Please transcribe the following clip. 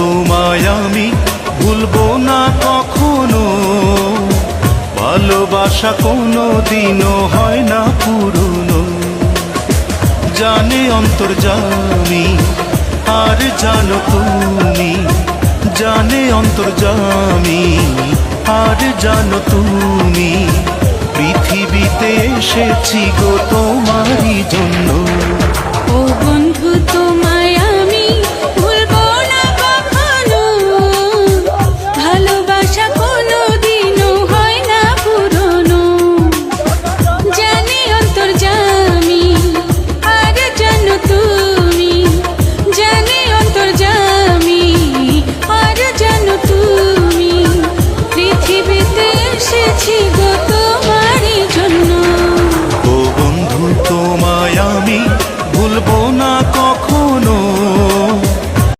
তোমায় আমি ভুলবো না কখনো, ভালোবাসা কোনো দিনও হয় না পুরনো। জানে অন্তর্যামী আর জানো তুমি, জানে অন্তর্যামী আর জানো তুমি, পৃথিবীতে এসেছি গো তোমারই জন্য। ও বন্ধু